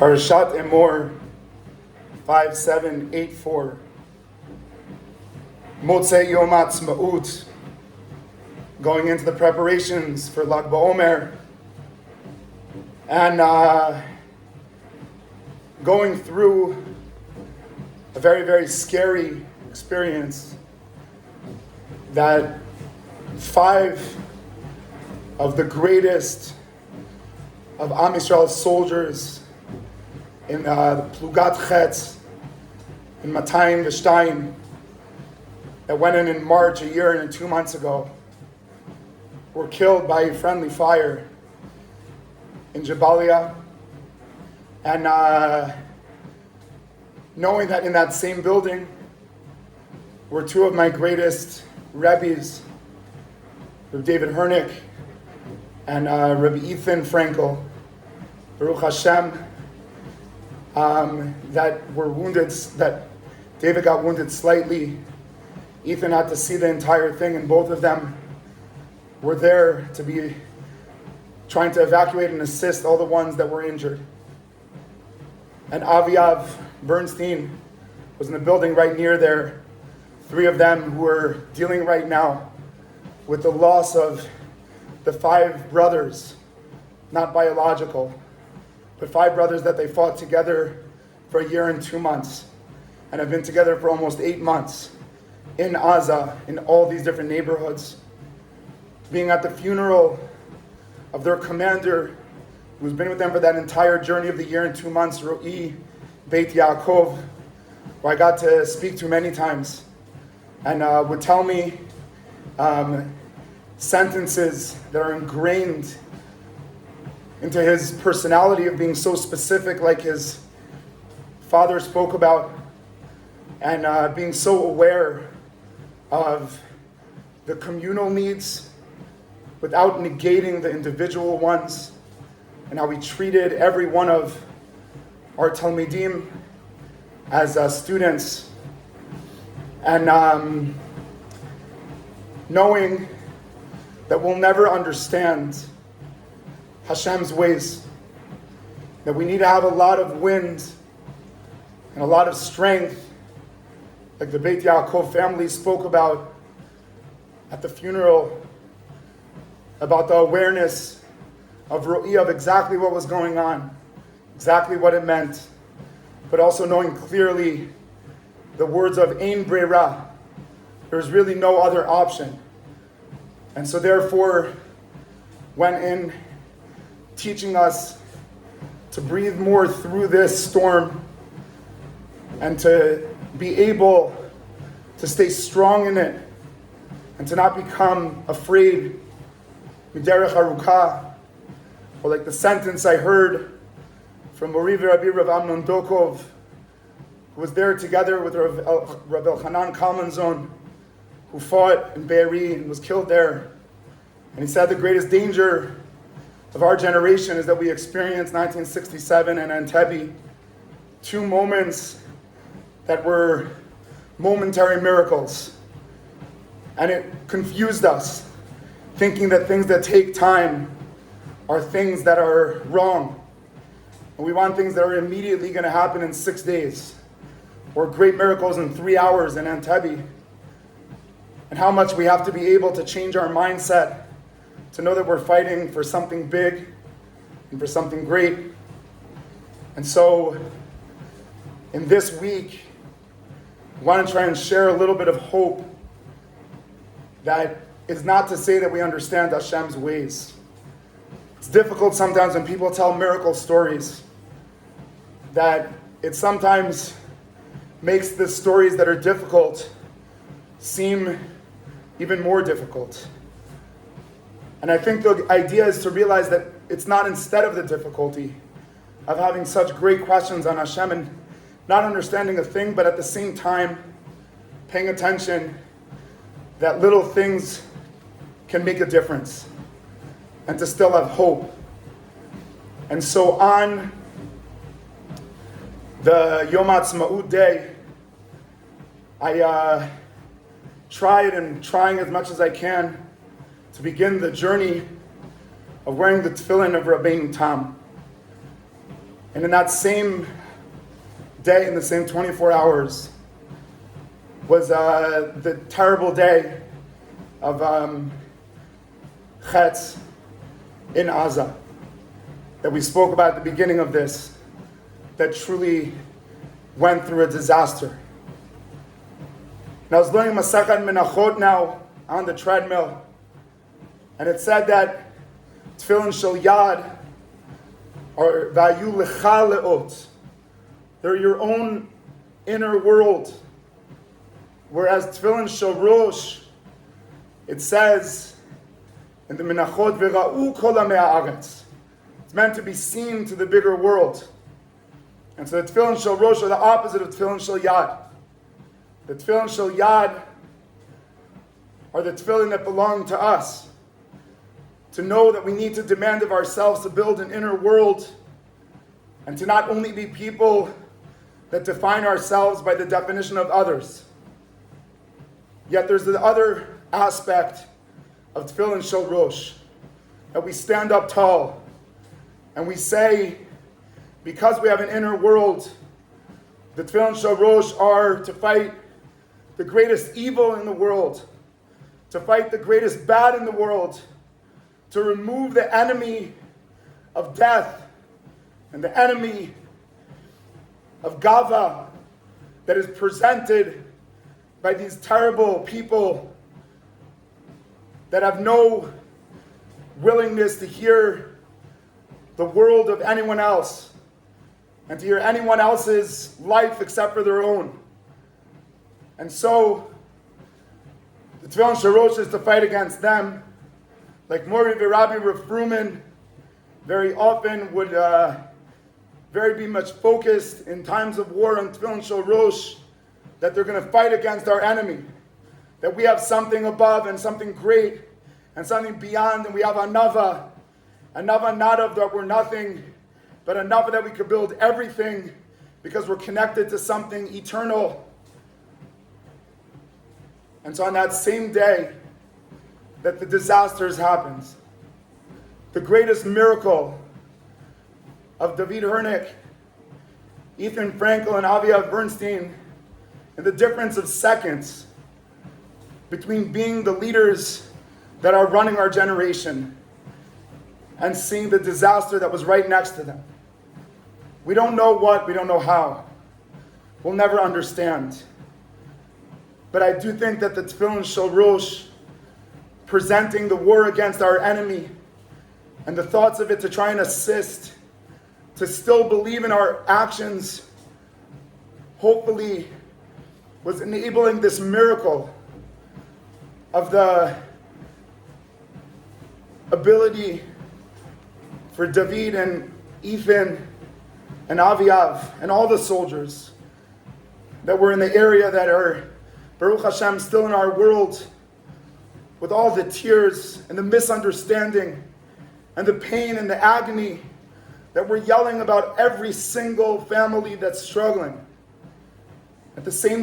Parashat Emor 5784. Motzei Yom Ha'atzmaut, going into the preparations for Lag BaOmer, and going through a very, very scary experience that 5 of the greatest of Am Yisrael's soldiers in the Plugat Chetz in Matayim V'Shtayim that went in March a year and 2 months ago were killed by a friendly fire in Jabalia. And knowing that in that same building were 2 of my greatest Rebbes, Rabbi David Hernick and Rabbi Ethan Frankel, Baruch Hashem, that were wounded, that David got wounded slightly. Ethan had to see the entire thing, and both of them were there to be trying to evacuate and assist all the ones that were injured. And Aviav Bernstein was in the building right near there. 3 of them who are dealing right now with the loss of the 5 brothers, not biological, but 5 brothers that they fought together for a year and 2 months and have been together for almost 8 months in Aza, in all these different neighborhoods. Being at the funeral of their commander, who's been with them for that entire journey of the year and 2 months, Ro'i Beit Yaakov, who I got to speak to many times, and would tell me sentences that are ingrained into his personality of being so specific, like his father spoke about, and being so aware of the communal needs without negating the individual ones, and how we treated every one of our Talmidim as students, and knowing that we'll never understand Hashem's ways, that we need to have a lot of wind and a lot of strength, like the Beit Yaakov family spoke about at the funeral, about the awareness of Ro'i, of exactly what was going on, exactly what it meant, but also knowing clearly the words of Ein Breira. There's really no other option. And so therefore, went in teaching us to breathe more through this storm and to be able to stay strong in it and to not become afraid. Miderech Harukah, or like the sentence I heard from Mori Rabbi Rav Amnon Dokov, who was there together with Rav Elchanan Kalmanzon, who fought in Be'eri and was killed there. And he said the greatest danger of our generation is that we experienced 1967 and Entebbe, 2 moments that were momentary miracles. And it confused us, thinking that things that take time are things that are wrong. And we want things that are immediately going to happen in 6 days, or great miracles in 3 hours in Entebbe. And how much we have to be able to change our mindset to know that we're fighting for something big and for something great. And so, in this week, I want to try and share a little bit of hope that is not to say that we understand Hashem's ways. It's difficult sometimes when people tell miracle stories, that it sometimes makes the stories that are difficult seem even more difficult. And I think the idea is to realize that it's not instead of the difficulty of having such great questions on Hashem and not understanding a thing, but at the same time paying attention that little things can make a difference and to still have hope. And so on the Yom Ha'atzmaut day, I trying as much as I can to begin the journey of wearing the tefillin of Rabbeinu Tam. And in that same day, in the same 24 hours, was the terrible day of Chetz in Gaza that we spoke about at the beginning of this, that truly went through a disaster. And I was learning Masechet Menachot now on the treadmill, and it said that Tefillin Shel Yad are Vayu Lecha Leot. They're your own inner world. Whereas Tefillin Shel Rosh, it says in the Menachot, V'ra'u kol amei haaretz. It's meant to be seen to the bigger world. And so the Tefillin Shel Rosh are the opposite of Tefillin Shel Yad. The Tefillin Shel Yad are the Tefillin that belong to us. To know that we need to demand of ourselves to build an inner world, and to not only be people that define ourselves by the definition of others. Yet there's the other aspect of Tefillin Shel Rosh, that we stand up tall and we say, because we have an inner world, the Tefillin Shel Rosh are to fight the greatest evil in the world, to fight the greatest bad in the world, to remove the enemy of death and the enemy of Gava that is presented by these terrible people that have no willingness to hear the world of anyone else and to hear anyone else's life except for their own. And so the Tefillin Shel Rosh is to fight against them. Like Mori Rabbi Rav Fruman very often would very be much focused in times of war on Tefillin Shel Rosh, that they're going to fight against our enemy, that we have something above and something great and something beyond, and we have anava not of that we're nothing, but anava that we could build everything because we're connected to something eternal. And so on that same day that the disasters happens, the greatest miracle of David Hernick, Ethan Frankel, and Aviav Bernstein, and the difference of seconds between being the leaders that are running our generation and seeing the disaster that was right next to them. We don't know what, we don't know how. We'll never understand. But I do think that the Tefillin Shel Rosh, presenting the war against our enemy and the thoughts of it to try and assist, to still believe in our actions, hopefully was enabling this miracle of the ability for David and Ethan and Aviav and all the soldiers that were in the area that are, Baruch Hashem, still in our world, with all the tears and the misunderstanding and the pain and the agony, that we're yelling about every single family that's struggling. At the same